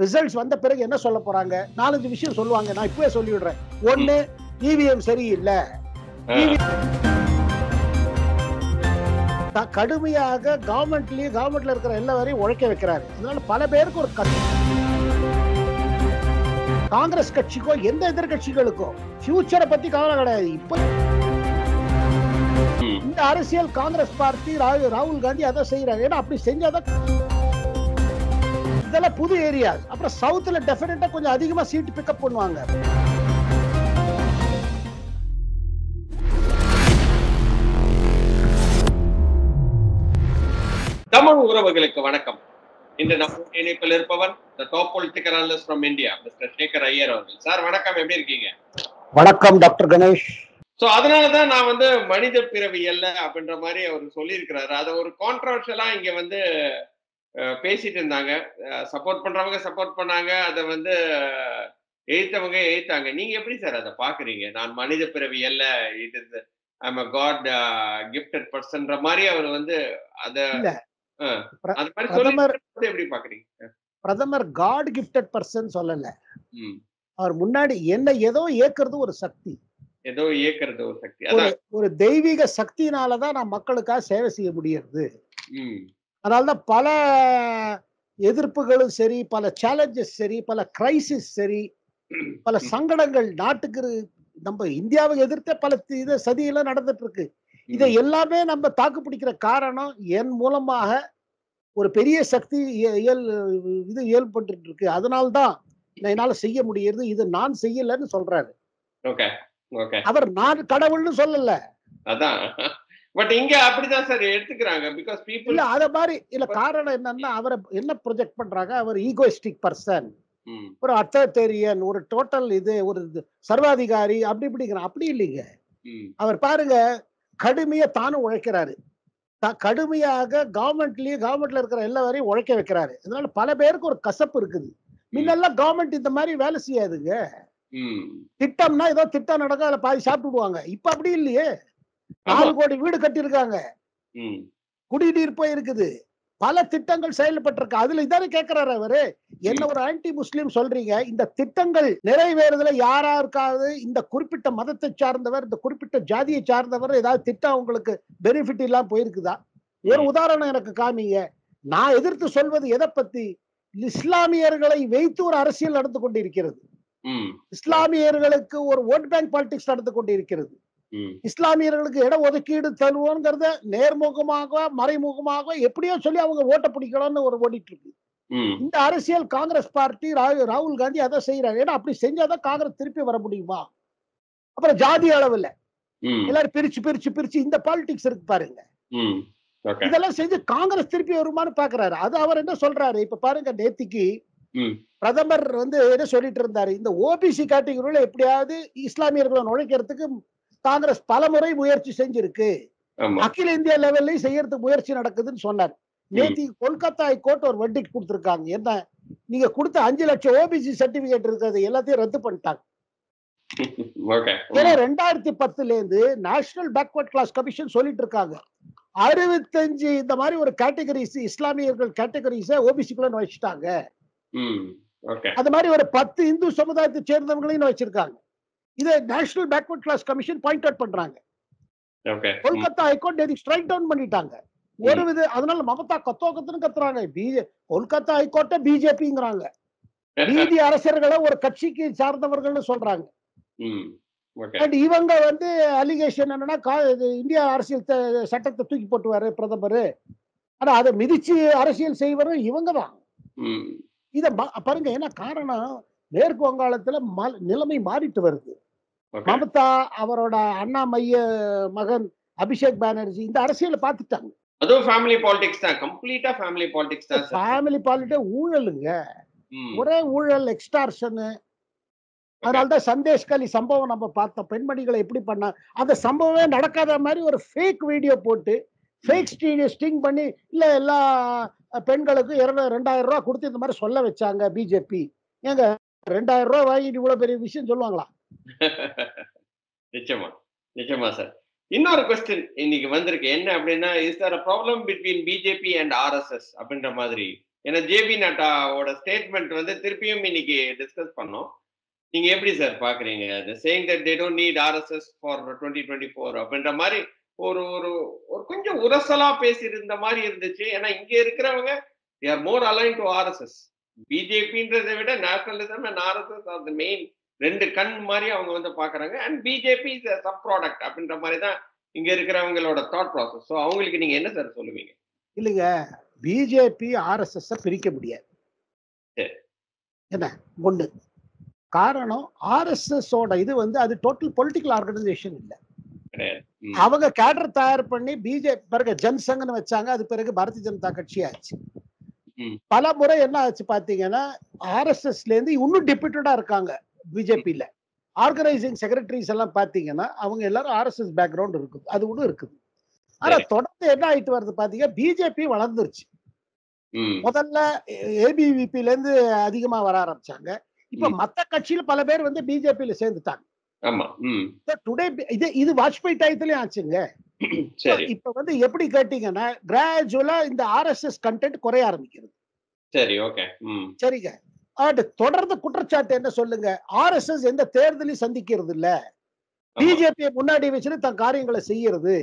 Results வந்த பிறகு என்ன சொல்ல போறாங்க? 4-5 விஷயம் சொல்லுவாங்க. நான் இப்பவே சொல்லிவிடுறேன். ஒண்ணு, இவிஎம் சரியில்லை. கடுமையாக கவர்மெண்ட்ல இருக்கிற எல்லாரையும் உழைக்க வைக்கிறாரு. அதனால பல பேருக்கு ஒரு காங்கிரஸ் கட்சிக்கோ எந்த எதிர்கட்சிகளுக்கோ ஃபியூச்சரை பத்தி கவலை கிடையாது. இப்ப இந்த அரசியல் காங்கிரஸ் பார்ட்டி ராகுல் காந்தி அதை செய்யறாங்க. ஏன்னா அப்படி செஞ்சாதான் இதெல்லாம் புது ஏரியா. அப்புறம் சவுத்ல டெஃபினட்டா கொஞ்சம் அதிகமா சீட் பிக்கப் பண்ணுவாங்க. தமிழ் உறவுகளுக்கு வணக்கம். இன்று நம்ம இணைப்பில் இருப்பவர் the top political analyst from India, Mr. Sekar Iyer அவர்கள். சார் வணக்கம், எப்படி இருக்கீங்க? வணக்கம் டாக்டர் கணேஷ். சோ அதனாலதான் நான் மனித பிறவி அல்ல அப்படின்ற மாதிரி அவர் சொல்லியிருக்கிறாரு. அதை ஒரு கான்ட்ரவர்ஷியலா இங்க பேசிட்டு இருந்தாங்க. சப்போர்ட் பண்றவங்க சப்போர்ட் பண்ணாங்க, அதை எதிர்த்தவங்க எதிர்த்தாங்க. நீங்க எப்படி சார் அதை பாக்குறீங்க? நான் மனித பிறவி அல்ல, it is I'm a god gifted பர்சன்ற மாதிரி அவர் அத எப்படி பாக்குறீங்க? பிரதமர் காட் கிஃப்டட் பர்சன் சொல்லல. அவர் முன்னாடி ஏதோ ஏக்கிறது ஒரு சக்தி, ஒரு தெய்வீக சக்தினாலதான் நான் மக்களுக்காக சேவை செய்ய முடியாது. அதனால்தான் பல எதிர்ப்புகளும் சரி, பல சேலஞ்சஸ் சரி, பல கிரைசிஸ் சரி, பல சங்கடங்கள் நாட்டுக்கு நம்ம இந்தியாவை எதிர்த்த பல சதியெல்லாம் நடந்துட்டு இருக்கு. இதை எல்லாமே நம்ம தாக்கு பிடிக்கிற காரணம் என் மூலமாக ஒரு பெரிய சக்தி இயல்பட்டு இருக்கு. அதனால்தான் என்னால செய்ய முடியுது. இது நான் செய்யலன்னு சொல்றாரு. அவர் நான் கடவுள்னு சொல்லல. அதான் பட் இங்க அப்படிதான் சார் எடுத்துக்கிறாங்க. பிகாஸ் பீப்புள் இல்ல அத மாதிரி இல்ல. காரணம் என்னன்னா, அவரை என்ன ப்ரொஜெக்ட் பண்றாங்க, அவர் ஈகோயிஸ்டிக் பர்சன், ஒரு அத்தாரிட்டேரியன், ஒரு டோட்டல் ஒரு சர்வாதிகாரி அப்படி இப்படிங்கிறான். அப்படி இல்லைங்க. அவர் பாருங்க, கடுமையா தானும் உழைக்கிறாரு. கடுமையாக கவர்மெண்ட்ல இருக்கிற எல்லாரையும் உழைக்க வைக்கிறாரு. அதனால பல பேருக்கு ஒரு கசப்பு இருக்குது. முன்னெல்லாம் கவர்மெண்ட் இந்த மாதிரி வேலை செய்யாதுங்க. திட்டம்னா ஏதோ திட்டம் நடக்க அதுல பாதி சாப்பிட்டுடுவாங்க. இப்ப அப்படி இல்லையே. 4 கோடி வீடு கட்டியிருக்காங்க, குடிநீர் போயிருக்குது, பல திட்டங்கள் செயல்பட்டிருக்கு. அதுல இதானே கேட்கிறாரு அவரு. என்ன ஒரு ஆன்டி முஸ்லிம் சொல்றீங்க, இந்த திட்டங்கள் நிறைவேறுதல யாராருக்காவது இந்த குறிப்பிட்ட மதத்தை சார்ந்தவர், இந்த குறிப்பிட்ட ஜாதியை சார்ந்தவர் ஏதாவது திட்டம் உங்களுக்கு பெனிஃபிட் இல்லாம போயிருக்குதா? ஒரு உதாரணம் எனக்கு காமிங்க. நான் எதிர்த்து சொல்வது எதை பத்தி? இஸ்லாமியர்களை வைத்து ஒரு அரசியல் நடந்து கொண்டிருக்கிறது. இஸ்லாமியர்களுக்கு ஒரு ஓட் பேங்க் பாலிடிக்ஸ் நடந்து கொண்டிருக்கிறது. இஸ்லாமியர்களுக்கு இட ஒதுக்கீடு தருவோங்கிறத நேர்முகமாக மறைமுகமாக எப்படியோ சொல்லி அவங்க ஓட்ட பிடிக்கணும்னு ஒரு ஓடிட்டு இருக்கு. இந்த அரசியல் காங்கிரஸ் பார்ட்டி ராகுல் காந்தி அதை செய்யறாரு. ஏன்னா அப்படி செஞ்சாதான் காங்கிரஸ் திருப்பி வர முடியுமா? அப்புறம் ஜாதி அளவுல எல்லாரும் பிரிச்சு பிரிச்சு பிரிச்சு இந்த பாலிடிக்ஸ் இருக்கு பாருங்க. இதெல்லாம் செஞ்சு காங்கிரஸ் திருப்பி வருமானு பாக்குறாரு. அது அவர் என்ன சொல்றாரு இப்ப பாருங்க. நேத்திக்கு பிரதமர் என்ன சொல்லிட்டு இருந்தாரு, இந்த ஓபிசி கேட்டகரியில எப்படியாவது இஸ்லாமியர்களை நுழைக்கிறதுக்கு காங்கிரஸ் பல முறை முயற்சி செஞ்சிருக்கு, அகில இந்திய லெவல்லையும் செய்யறதுக்கு முயற்சி நடக்குதுன்னு சொன்னார். நேத்தி கொல்கத்தா ஹைகோர்ட் ஒரு வெர்டிக்ட் கொடுத்திருக்காங்க. என்ன, நீங்க கொடுத்த 5 லட்சம் ஓபிசி சர்டிபிகேட் இருக்கிறது எல்லாத்தையும் ரத்து பண்ணிட்டாங்க. ஏன்னா 2010 இருந்து நேஷனல் பேக்வர்ட் கிளாஸ் கமிஷன் சொல்லிட்டு இருக்காங்க 65 இந்த மாதிரி ஒரு கேட்டகரிஸ், இஸ்லாமியர்கள் கேட்டகரிஸ ஓபிசிக்குள்ள நுழைச்சிட்டாங்க. அது மாதிரி ஒரு 10 இந்து சமுதாயத்தை சேர்ந்தவங்களையும் வச்சிருக்காங்க. இதை national backward class commission point out பண்றாங்க. கொல்கத்தா ஹைகோர்ட் ஸ்ட்ரைக் டவுன் பண்ணிட்டாங்க. அதனால மமதா கத்துன்னு கத்துறாங்க. கொல்கத்தா ஹைகோர்ட்ட பிஜேபிங்கிறாங்க. நீதி அரசர்களை ஒரு கட்சிக்கு சார்ந்தவர்கள் சொல்றாங்க. இவங்க அலிகேஷன் என்னன்னா, இந்தியா அரசியல் சட்டத்தை தூக்கி போட்டுவாரு பிரதமர். ஆனா அதை மிதிச்சு அரசியல் செய்வரும் இவங்க தான். இத பாருங்க. என்ன காரணம்? மேற்கு வங்காளத்துல நிலைமை மாறிட்டு வருது. மமதா, அவரோட அண்ணா மைய மகன் அபிஷேக் பானர்ஜி இந்த அரசியலை பார்த்துட்டாங்க. அதுவும் ஃபேமிலி பாலிடிக்ஸ் தான், கம்ப்ளீட்டா ஃபேமிலி பாலிடிக்ஸ் தான். ஃபேமிலி பாலிடிக்ஸ் ஊழலுங்க, ஒரே ஊழல், எக்ஸ்டார்ஷன். அதனால்தான் சந்தேஷ்கலி சம்பவம் நம்ம பார்த்தோம். பெண்மணிகளை எப்படி பண்ண, அந்த சம்பவமே நடக்காத மாதிரி ஒரு ஃபேக் வீடியோ போட்டு ஃபேக் ஸ்டிங் பண்ணி இல்ல எல்லா பெண்களுக்கும் 2000 ரூபாய் கொடுத்து இந்த மாதிரி சொல்ல வச்சாங்க பிஜேபி. ஏங்க 2000 ரூபாய் வாங்கிட்டு இவ்வளவு பெரிய விஷயம் சொல்லுவாங்களா? நிச்சயமா நிச்சயமா சார். இன்னொரு क्वेश्चन இன்னைக்கு வந்திருக்கு. என்ன அப்படின்னா, is there a problem between BJP and RSS அப்படின்ற மாதிரி ஏன்னா ஜேபி நட்டாவோட ஸ்டேட்மெண்ட் வந்து திருப்பியும் இன்னைக்கு டிஸ்கஸ் பண்ணோம். நீங்க எப்படி சார் பாக்குறீங்க? Saying that they don't need RSS for 2024 அப்படின்ற மாதிரி ஒரு ஒரு ஒரு கொஞ்சம் உரசலா பேசியிருந்த மாதிரி இருந்துச்சு. ஏன்னா இங்க இருக்கிறவங்க they are more aligned to RSS. பிஜேபின்றதை விட nationalism and RSS are the main ரெண்டு கண் மாதிரி அவங்க வந்து பாக்குறாங்க. And BJP is a sub product அப்படின்ற மாதிரி தான் இங்க இருக்கிறவங்களோட தாட் ப்ராசஸ். ஸோ அவங்களுக்கு நீங்க என்ன சார் சொல்லுவீங்க? இல்லைங்க, பிஜேபி ஆர்எஸ்எஸ் பிரிக்க முடியாது. என்ன ஒண்ணு காரணம், ஆர்எஸ்எஸ் ஓட இது வந்து அது டோட்டல் பொலிட்டிக்கல் ஆர்கனைசேஷன் இல்ல. அவங்க கேடர் தயார் பண்ணி பிஜேபி பிறகு ஜன்சங்னு வச்சாங்க. அது பிறகு பாரதிய ஜனதா கட்சி ஆச்சு. பல முறை என்ன ஆச்சு பாத்தீங்கன்னா, ஆர்எஸ்எஸ்ல இருந்து இன்னும் டிப்யூட்டடா இருக்காங்க பிஜேபியில. ஆர்கனைசிங் செக்ரட்டரிஸ் எல்லாம் பாத்தீங்கன்னா அவங்க எல்லாரும் ஆர்எஸ்எஸ் பேக்ரவுண்ட் இருக்குது. அது ஒண்ணு இருக்குது. ஆனா தொடர்ந்து என்ன ஆயிட்டு வருது பாத்தீங்க, பிஜேபி வளர்ந்துருச்சு. முதல்ல ஏபிவிபில இருந்து அதிகமா வர ஆரம்பிச்சாங்க. இப்ப மத்த கட்சியில பல பேர் வந்து பிஜேபியில சேர்ந்துட்டாங்க. டுடே இது வாஜ்பாய் டயத்துலயும் ஆச்சுங்க. இப்ப வந்து எப்படி கேட்டீங்கன்னா, கிராஜுவலா இந்த ஆர்எஸ்எஸ் கண்டென்ட் குறைய ஆரம்பிக்கிறது. சரி, ஓகே. சரிங்க. தொடர்ந்து குற்றச்சாட்டு என்ன சொல்லுங்க, ஆர்எஸ்எஸ் எந்த தேர்தலையும் சந்திக்கிறது இல்ல, பிஜேபி முன்னாடி வச்சுட்டு தன் காரியங்களை செய்யறது.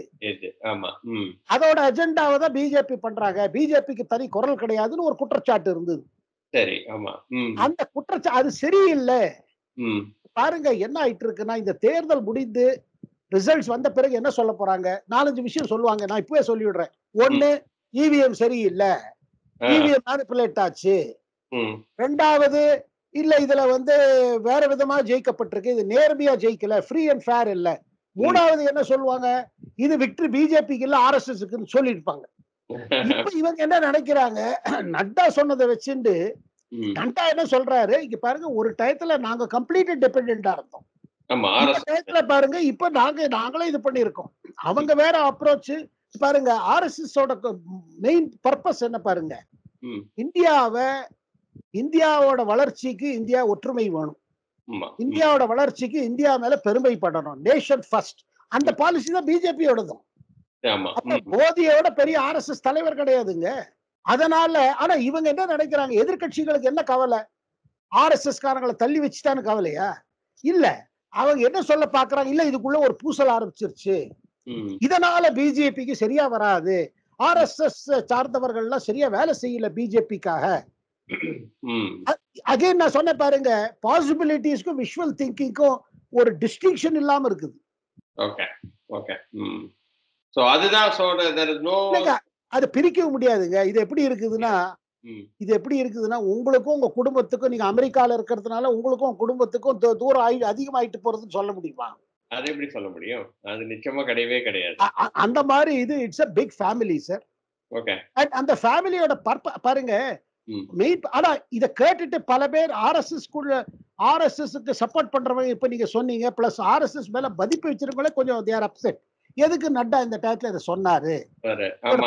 அதோட அஜெண்டாவை தான் பிஜேபி பண்றாங்க. பிஜேபிக்கு தனி குரல் கிடையாதுன்னு ஒரு குற்றச்சாட்டு இருந்தது. சரி, ஆமா. அந்த குற்றச்சாட்டு அது சரியில்லை. பாருங்க என்ன ஆயிட்டு இருக்குன்னா, இந்த தேர்தல் முடிந்து ரிசல்ட்ஸ் வந்த பிறகு என்ன சொல்ல போறாங்க, 4-5 விஷயம் சொல்லுவாங்க. நான் இப்பவே சொல்லிவிடுறேன். ஒண்ணு, இவிஎம் சரியில்லை, இவிஎம் மேனிபுலேட் ஆச்சு. ரெண்டாவது, இல்ல இதுல வந்து வேற விதமா ஜெயிக்கப்பட்டிருக்கு, இது நேர்மையா ஜெயிக்கல, ஃப்ரீ அண்ட் ஃபேர் இல்ல. மூணாவது என்ன சொல்லுவாங்க, இது விக்டரி பிஜேபிக்கு இல்ல ஆர்எஸ்எஸ்க்கு சொல்லிருப்பாங்க. இப்ப இவங்க என்ன நினைக்கிறாங்க, நட்டா சொன்னதை வச்சுட்டு நட்டா என்ன சொல்றாரு, இங்க பாருங்க, ஒரு டயத்துல நாங்க கம்ப்ளீட் டிபெண்டா இருந்தோம். டயத்துல பாருங்க இப்ப நாங்களே இது பண்ணிருக்கோம். அவங்க வேற அப்ரோச். பாருங்க ஆர்எஸ்எஸ் மெயின் பர்பஸ் என்ன பாருங்க, இந்தியாவோட வளர்ச்சிக்கு இந்தியா ஒற்றுமை வேணும், இந்தியாவோட வளர்ச்சிக்கு இந்தியா மேல பெருமைப்படணும், நேஷன் ஃபர்ஸ்ட். அந்த பாலிசி தான் பிஜேபியோடதும். மோதியோட பெரிய ஆர்எஸ்எஸ் தலைவர் கிடையாதுங்க. அதனால ஆனா இவங்க என்ன நினைக்கிறாங்க, எதிர்கட்சிகளுக்கு என்ன கவலை, ஆர்எஸ்எஸ் காரங்களை தள்ளி வச்சுட்டான்னு கவலையா? இல்ல, அவங்க என்ன சொல்ல பாக்குறாங்க, இல்ல இதுக்குள்ள ஒரு பூசல் ஆரம்பிச்சிருச்சு, இதனால பிஜேபிக்கு சரியா வராது, ஆர்எஸ்எஸ் சார்ந்தவர்கள் எல்லாம் சரியா வேலை செய்யல பிஜேபிக்காக. அகைன் நான் சொன்ன பாருங்க, பாசிபிலிட்டிஸ்க்கும் விஷுவல் திங்கிங்க்கும் ஒரு டிஸ்டிங்ஷன் இல்லாம இருக்குது. Okay, okay. சோ அதுதான் அது பிரிக்க முடியாதுங்க. இது எப்படி இருக்குதுன்னா, உங்களுக்கும் உங்க குடும்பத்துக்கும், நீங்க அமெரிக்கால இருக்கிறதுனால உங்களுக்கும் குடும்பத்துக்கும் தூரம் அதிகமாயிட்டு போறதுன்னு சொல்ல முடியுமா? அது எப்படி சொல்ல முடியும்? அது நிச்சயமா கிடையவே கிடையாது. அந்த மாதிரி இது it's a big family sir. Okay. அந்த ஃபேமிலியோட பாருங்க மெயின். ஆனா இத கேட்டுட்டு பல பேர் ஆர்எஸ்எஸ்க்கு சப்போர்ட் பண்றவங்க இப்ப நீங்க சொன்னீங்க, பிளஸ் ஆர்எஸ்எஸ் மேல மதிப்பு வச்சிருக்கவங்களே கொஞ்சம் they are upset. எதுக்கு நட்டா இந்த டயத்துல இதை சொன்னாரு,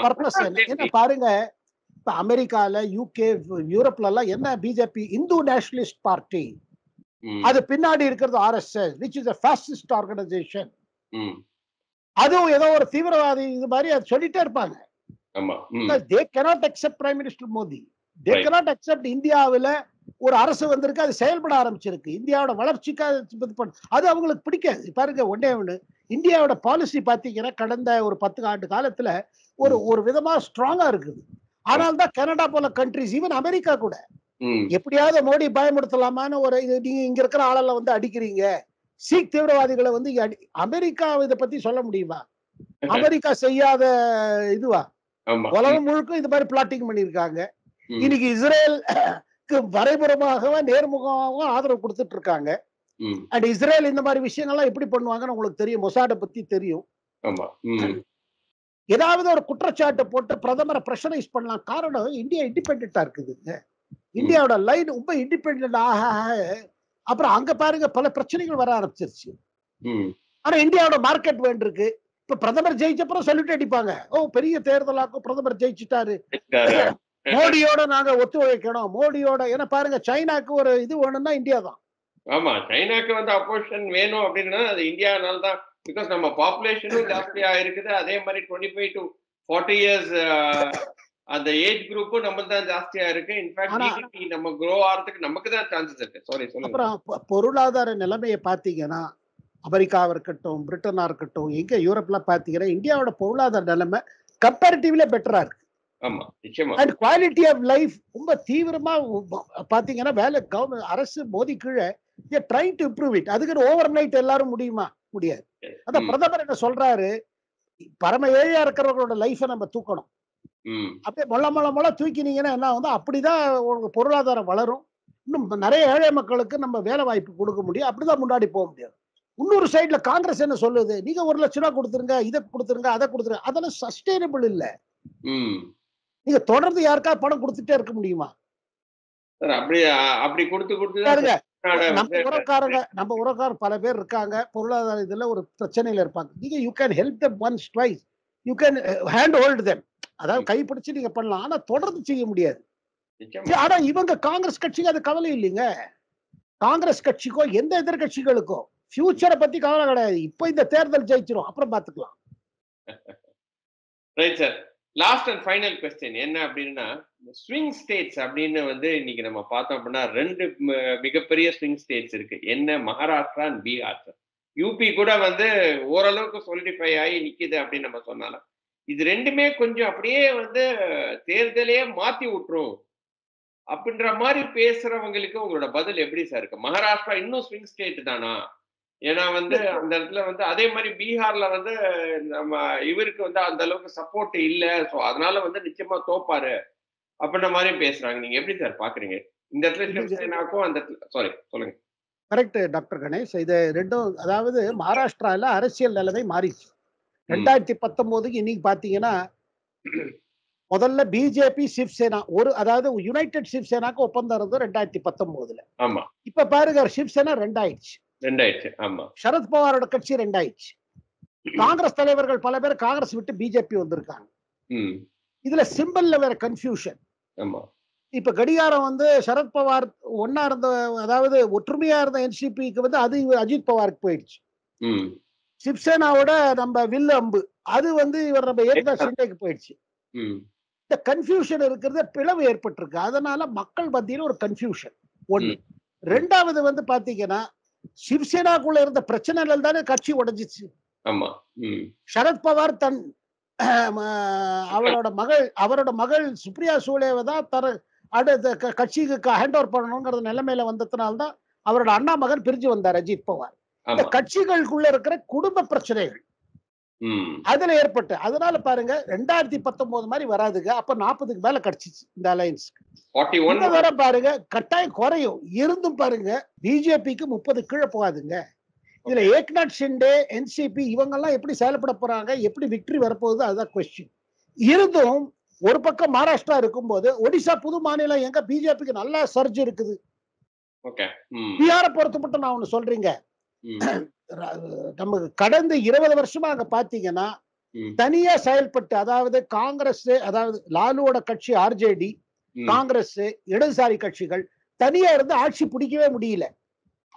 பர்பஸ் என்ன பாருங்க. இப்ப அமெரிக்கால, யூகே, யூரோப்ல எல்லாம் என்ன பிஜேபி இந்து நேஷனலிஸ்ட் பார்ட்டி, அது பின்னாடி இருக்கிறது RSS which is a fascist organization. அதுவும் ஏதோ ஒரு தீவிரவாதி இது மாதிரி அது சொல்லிட்டே இருப்பாங்க. they cannot accept Prime Minister Modi. they cannot accept இந்தியாவில ஒரு அரசு வந்திருக்கு, அது செயல்பட ஆரம்பிச்சிருக்கு, இந்தியாவோட வளர்ச்சிக்காக. அது அவங்களுக்கு பிடிக்காது. பாருங்க ஒண்ணு இந்தியாவோட பாலிசி பாத்தீங்கன்னா கடந்த ஒரு 10 ஆண்டு காலத்துல ஒரு விதமா ஸ்ட்ராங்கா இருக்குது. ஆனால் தான் கனடா போல கண்ட்ரிஸ், ஈவன் அமெரிக்கா கூட எப்படியாவது மோடி பயமுடுத்தலாமான்னு ஒரு நீங்க இங்க இருக்கிற ஆளெல்லாம் வந்து அடிக்கிறீங்க, சீக் தீவிரவாதிகளை வந்து அமெரிக்கா இதை பத்தி சொல்ல முடியுமா? அமெரிக்கா செய்யாத இதுவா? உலகம் முழுக்க இது மாதிரி பிளாட்டிங் பண்ணிருக்காங்க. இன்னைக்கு இஸ்ரேலுக்கு வரைபுறமாக நேர்முகமாக ஆதரவு கொடுத்துட்டு இருக்காங்க. அண்ட் இஸ்ரேல் இந்த மாதிரி விஷயங்கள்லாம் எப்படி பண்ணுவாங்கன்னு உங்களுக்கு தெரியும், மொசாட பத்தி தெரியும். ஏதாவது ஒரு குற்றச்சாட்டு போட்டு பிரதமரை பிரஷரைஸ் பண்ணலாம். காரணம் இந்தியா இண்டிபெண்டா இருக்குதுங்க. இந்தியாவோட லைன் ரொம்ப இண்டிபெண்ட் அப்புறம் அங்க பாருங்க பல பிரச்சனைகள் வர ஆரம்பிச்சிருச்சு. ஆனா இந்தியாவோட மார்க்கெட் வேண்ட் இருக்கு. இப்ப பிரதமர் ஜெயிச்சப்பறம் சொல்லிட்டு அடிப்பாங்க, ஓ பெரிய தேர்தலாக்கும் பிரதமர் ஜெயிச்சுட்டாரு, மோடியோட நாங்க ஒத்துழைக்கணும், மோடியோட. ஏன்னா பாருங்க சைனாக்கு ஒரு இது வேணும்னா இந்தியா தான். ஆமா, சைனாக்கு வந்து அப்போசிஷன் வேணும் அப்படின்னா அது இந்தியானால தான். பிகாஸ் நம்ம பாப்புலேஷனும் ஜாஸ்தியா இருக்குது. அதே மாதிரி 25 to 40 years அந்த ஏஜ் குரூப்பும் நம்ம தான் ஜாஸ்தியா இருக்கு. இன்ஃபேக்ட் ஜிடிபி நம்ம க்ரோ ஆகிறதுக்கு நமக்கு தான் சான்சஸ் இருக்கு. சாரி சொல்லுங்க. அப்புறம் பொருளாதார நிலைமையை பார்த்தீங்கன்னா அமெரிக்காவா இருக்கட்டும், பிரிட்டனா இருக்கட்டும், எங்க யூரோப்லாம் பார்த்தீங்கன்னா இந்தியாவோட பொருளாதார நிலைமை கம்பேரிட்டிவ்ல பெட்டரா இருக்கு. ஆமா, நிச்சயமா. அண்ட் குவாலிட்டி ஆஃப் லைஃப் ரொம்ப தீவிரமா பாத்தீங்கன்னா வேலை அரசு மோதி கீழே ட்ரை டு இம்ப்ரூவ் இட். அதுக்கு ஓவர் நைட் எல்லாரும் முடியுமா? முடியாது. அதான் பிரதமர் என்ன சொல்றாரு, பரம ஏழையா இருக்கிறவங்களோட லைஃபை நம்ம தூக்கணும். அப்படியே மொள்ள தூக்கினீங்கன்னா என்ன வந்து அப்படிதான் பொருளாதாரம் வளரும். இன்னும் நிறைய ஏழை மக்களுக்கு நம்ம வேலை வாய்ப்பு கொடுக்க முடியும். அப்படிதான் முன்னாடி போக முடியாது. இன்னொரு சைட்ல காங்கிரஸ் என்ன சொல்லுது, நீங்க 1 லட்சம் ரூபாய் கொடுத்துருங்க, இதை கொடுத்துருங்க, அதை கொடுத்துருங்க. அதெல்லாம் சஸ்டைனபிள் இல்ல. நீங்க தொடர்ந்து யாருக்காவது பணம் கொடுத்துட்டே இருக்க முடியுமா? அப்படி கொடுத்து நம்ம உறவுக்காரங்க பல பேர் இருக்காங்க, பொருளாதார இதுல ஒரு பிரச்சனையில இருப்பாங்க. நீங்க you can help them once twice, you can hand hold them, அதாவது கைப்பிடிச்சு நீங்க பண்ணலாம். ஆனா தொடர்ந்து செய்ய முடியாது. ஆனா இவங்க காங்கிரஸ் கட்சிக்கு அது கவலை இல்லைங்க. காங்கிரஸ் கட்சிக்கோ எந்த எதிர்கட்சிகளுக்கோ ஃபியூச்சரை பத்தி கவலை கிடையாது. இப்ப இந்த தேர்தல் ஜெயிச்சிரும், அப்புறம் பாத்துக்கலாம். Right sir. Last and final question என்ன அப்படின்னா, ஸ்விங் ஸ்டேட்ஸ் அப்படின்னு வந்து இன்னைக்கு நம்ம பார்த்தோம் அப்படின்னா 2 மிகப்பெரிய ஸ்விங் ஸ்டேட்ஸ் இருக்கு. என்ன? Maharashtra and Bihar. Sir UP கூட வந்து ஓரளவுக்கு சொலிடிஃபை ஆகி நிக்குது அப்படின்னு நம்ம சொன்னாலும், இது 2மே கொஞ்சம் அப்படியே வந்து தேர்தலையே மாத்தி விட்டுரும் அப்படின்ற மாதிரி பேசுறவங்களுக்கு உங்களோட பதில் எப்படி சார் இருக்கு? மகாராஷ்டிரா இன்னும் ஸ்விங் ஸ்டேட் தானா? ஏன்னா வந்து அந்த இடத்துல வந்து அதே மாதிரி பீகார்ல வந்து நம்ம இவருக்கு வந்து அந்த அளவுக்கு சப்போர்ட் இல்ல, சோ அதனால வந்து நிச்சயமா தோப்பாரு அப்படின்ற மாதிரி பேசுறாங்க. நீங்க எப்படி சார் பாக்குறீங்க இந்த இடத்துல சிவசேனாக்கும் அந்த சாரி சொல்லுங்க. Correct doctor Ganesh. இது ரெண்டும், அதாவது மகாராஷ்டிரால அரசியல் நிலைமை மாறிச்சு 2019க்கு. இன்னைக்கு பாத்தீங்கன்னா முதல்ல பிஜேபி சிவசேனா அதாவது யுனைடெட் சிவசேனாக்கு ஒப்பந்தம் இருந்தது 2019ல. ஆமா. இப்ப பாருங்க சிவசேனா 2 ஆயிடுச்சு. ஆமா. சரத்பவாரோட கட்சி 2 ஆயிடுச்சு. காங்கிரஸ் தலைவர்கள் பல பேர் காங்கிரஸ் விட்டு பிஜேபி வந்திருக்காங்க. இதுல சிம்பிள்ல வேற கன்ஃபியூஷன். ஆமா. இப்ப கடிகாரம் வந்து சரத்பவார் ஒன்னா இருந்த, அதாவது ஒற்றுமையா இருந்த என்சிபிக்கு வந்து அது அஜித் பவாருக்கு போயிடுச்சு. சிவசேனாவோட நம்ம வில்லு அம்பு அது வந்து இவர் நம்ம ஏக்நாத் ஷிண்டேக்கு போயிடுச்சு. இந்த கன்ஃபியூஷன் இருக்கிறது, பிளவு ஏற்பட்டிருக்கு. அதனால மக்கள் மத்தியில ஒரு கன்ஃபியூஷன் ஒண்ணு. ரெண்டாவது வந்து பாத்தீங்கன்னா சிவசேனாக்குள்ள இருந்த பிரச்சனைகள் தானே கட்சி உடைஞ்சிச்சு. சரத்பவார் தன் அவரோட மகள் சுப்ரியா சூலேவை தான் அடுத்த கட்சிக்கு ஹேண்ட் ஓவர் பண்ணணுங்கிற நிலைமையில வந்ததுனால்தான் அவரோட அண்ணா மகன் பிரிஞ்சு வந்தார் அஜித் பவார். இந்த கட்சிகளுக்குள்ள இருக்கிற குடும்ப பிரச்சனைகள் அதுல ஏற்பட்டு, அதனால பாருங்க 2019 மாதிரி வராதுங்க. அப்ப 40க்கு மேல கிடைச்சிச்சு இந்த அலையன்ஸ். பாருங்க கட்டாயம் குறையும். இருந்தும் பாருங்க பிஜேபிக்கு 30 கீழே போகாதுங்க. இதுல ஏக்நாத் ஷிண்டே, என்சிபி இவங்க எல்லாம் எப்படி செயல்பட போறாங்க, எப்படி விக்டரி வரப்போகுது, அதுதான் கொஸ்டின். இருந்தும் ஒரு பக்கம் மகாராஷ்டிரா இருக்கும்போது ஒடிசா புது மாநிலம் எங்க பிஜேபிக்கு நல்லா சர்ஜ் இருக்குது. பீகாரை பொறுத்து மட்டும் நான் ஒண்ணு சொல்றீங்க, நமக்கு கடந்த 20 வருஷமா அங்க பாத்தீங்கன்னா தனியா செயல்பட்டு, அதாவது காங்கிரஸ், அதாவது லாலுவோட கட்சி ஆர்ஜேடி, காங்கிரஸ், இடதுசாரி கட்சிகள் தனியா இருந்து ஆட்சி பிடிக்கவே முடியல.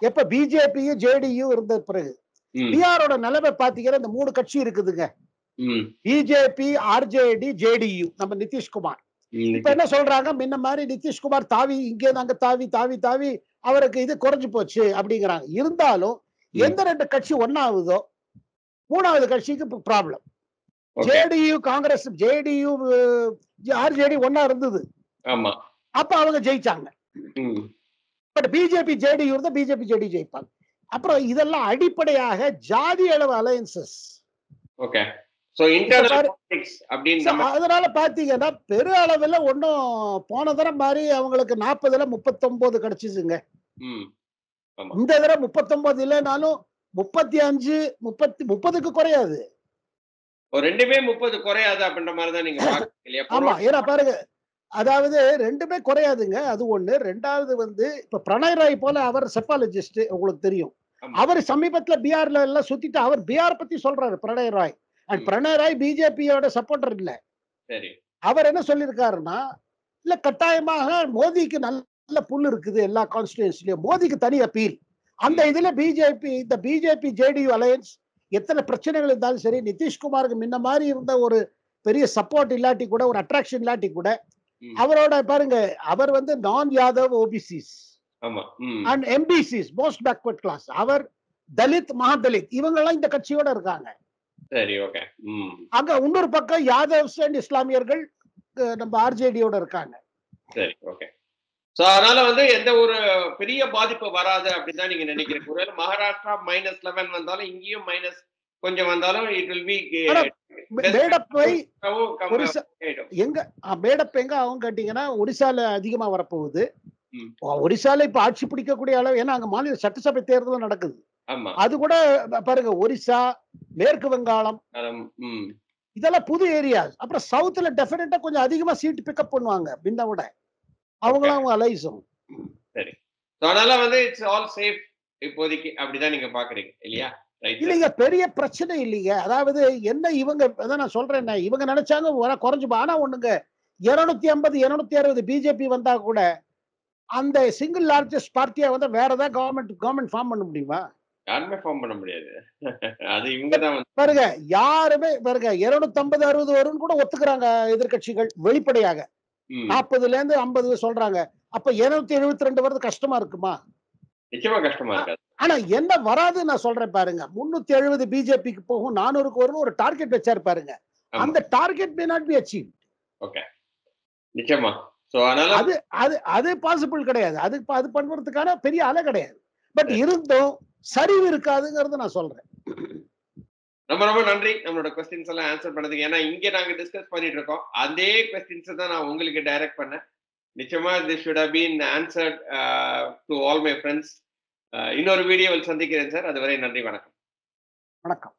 எப்ப பிஜேபியும் ஜேடியும் இருந்த பிறகு பீகாரோட நிலைமை பாத்தீங்கன்னா இந்த 3 கட்சி இருக்குதுங்க, பிஜேபி, ஆர்ஜேடி, ஜேடியு, நம்ம நிதிஷ்குமார். இப்ப என்ன சொல்றாங்க, முன்ன மாதிரி நிதிஷ்குமார் தாவி இங்கே நாங்க தாவி தாவி தாவி அவருக்கு இது குறைஞ்சு போச்சு அப்படிங்கிறாங்க. இருந்தாலும் எந்த 2 கட்சி ஒன்னாவதோ 3வது கட்சிக்கு problem. JDU Congress, JDU RJD ஒன்னா இருந்தது, அப்ப அவங்க ஜெயிச்சாங்க. பட் பிஜேபி ஜேடியு இருந்தா பிஜேபி ஜேடி ஜெயிப்பாங்க. அப்புறம் இதெல்லாம் அடிப்படையாக ஜாதி அளவு அலையன்சஸ். அதனால பாத்தீங்கன்னா பெரு அளவுல ஒன்னும் போன தரம் மாதிரி அவங்களுக்கு 40ல 39 கிடைச்சிச்சுங்க. இந்த தடவை 39 இல்லைனாலும் 35, 30க்கு குறையாது. 2மே 30 குறையாது அப்படின்ற மாதிரி தான் நீங்க பாக்குறீங்க. ஆமா, ஏன்னா பாருங்க, அதாவது 2மே குறையாதுங்க. அது ஒண்ணு. ரெண்டாவது வந்து இப்ப பிரணய் ராய் போல அவர் செப்பாலஜிஸ்ட், உங்களுக்கு தெரியும். அவர் சமீபத்துல பீகார்ல எல்லாம் சுத்திட்டு அவர் பீகார் பத்தி சொல்றாரு பிரணய் ராய். அண்ட் பிரணய் ராய் பிஜேபியோட சப்போர்ட்டர் இல்ல. அவர் என்ன சொல்லியிருக்காருன்னா, இல்ல கட்டாயமாக மோதிக்கு நல்ல புல் இருக்குது எல்லா கான்ஸ்டிடியூன்சிலயும், மோதிக்கு தனி அப்பீல். அந்த இதுல இந்த பிஜேபி ஜேடியு அலையன்ஸ் எத்தனை பிரச்சனைகள் இருந்தாலும் சரி, நிதிஷ்குமாருக்கு முன்ன மாதிரி இருந்த ஒரு பெரிய சப்போர்ட் இல்லாட்டி கூட, ஒரு அட்ராக்ஷன் இல்லாட்டி கூட, அவரோட பாருங்க, அவர் வந்து நான் Yadav OBCs and MBCs most backward class, அவர் தலித் மகாதலித் இவங்கெல்லாம் இந்த கட்சியோட இருக்காங்க. சரி, ஓகே. அங்க இன்னொரு பக்கம் யாதவ்ஸ் அண்ட் இஸ்லாமியர்கள் நம்ம ஆர்ஜேடியோட இருக்காங்க. சரி, ஓகே. சோ அதனால வந்து எந்த ஒரு பெரிய பாதிப்பு வராது அப்படின்னு தான் நீங்க நினைக்கிறீங்க. ஒருவேளை மகாராஷ்டிரா -11 வந்தாலும் இங்கேயும் மைனஸ் கொஞ்சம் வந்தாலும் இட் வில் பி மேடப்பை எங்க மேடப் எங்க அவங்க கேட்டீங்கன்னா ஒரிசால அதிகமா வரப்போகுது. ஒரிசால இப்ப ஆட்சி பிடிக்கக்கூடிய அளவு, ஏன்னா அங்க மாநில சட்டசபை தேர்தலும் நடக்குது. அது கூட பாருங்க, ஒரிசா, மேற்கு வங்காளம் இதெல்லாம் புது ஏரியாஸ். அப்புறம் சவுத்ல டெஃபினட்டா கொஞ்சம் அதிகமா சீட் பிக்கப் பண்ணுவாங்க பின்ன விட, அவங்களும் அவங்க அலைஸும். சரி, அதனால வந்து இட்ஸ் ஆல் சேஃப் இப்போதைக்கு, அப்படிதான் நீங்க பாக்குறீங்க இல்லையா? இல்லைங்க, பெரிய பிரச்சனை இல்லைங்க. அதாவது என்ன, இவங்க அதான் நான் சொல்றேன், இவங்க நினைச்சாங்க குறைஞ்சு, ஆனா ஒண்ணுங்க, 250 260 பிஜேபி வந்தா கூட அந்த சிங்கிள் லார்ஜஸ்ட் பார்ட்டியா வந்து வேற ஏதாவது கவர்மெண்ட் ஃபார்ம் பண்ண முடியுமா? யாருமே ஃபார்ம் பண்ண முடியாது. அது இவங்க தான் பாருங்க, யாருமே பாருங்க 250 60 வரும்னு கூட ஒத்துக்கிறாங்க எதிர்க்கட்சிகள் வெளிப்படையாக. 40ல இருந்து 50 சொல்றாங்க. அப்ப 272 வருது கஷ்டமா இருக்குமா? நிச்சயமா கஷ்டமா இருக்காது. ஆனா என்ன வராது நான் சொல்றேன் பாருங்க, 370 பிஜேபிக்கு போகும், 400க்கு வரும் ஒரு டார்கெட் வச்சாரு பாருங்க. அந்த target may not be achieved. Okay, நிச்சயமா. சோ அதனால அது பாசிபிள் கிடையாது. அது பண்றதுக்கான பெரிய அலை கிடையாது. பட் இருந்தும் சரிவு இருக்காதுங்கிறது நான் சொல்றேன். ரொம்ப ரொம்ப நன்றி நம்மளோட क्वेश्चंस எல்லாம் ஆன்சர் பண்ணதுக்கு. ஏன்னா இங்க நாங்க டிஸ்கஸ் பண்ணிட்டு இருக்கோம், அதே क्वेश्चंस தான் நான் உங்களுக்கு டைரக்ட் பண்ணேன். நிச்சயமா this should have been answered to all my friends. இன்னொரு வீடியோவில் சந்திக்கிறேன் சார். அதுவரை நன்றி, வணக்கம். வணக்கம்.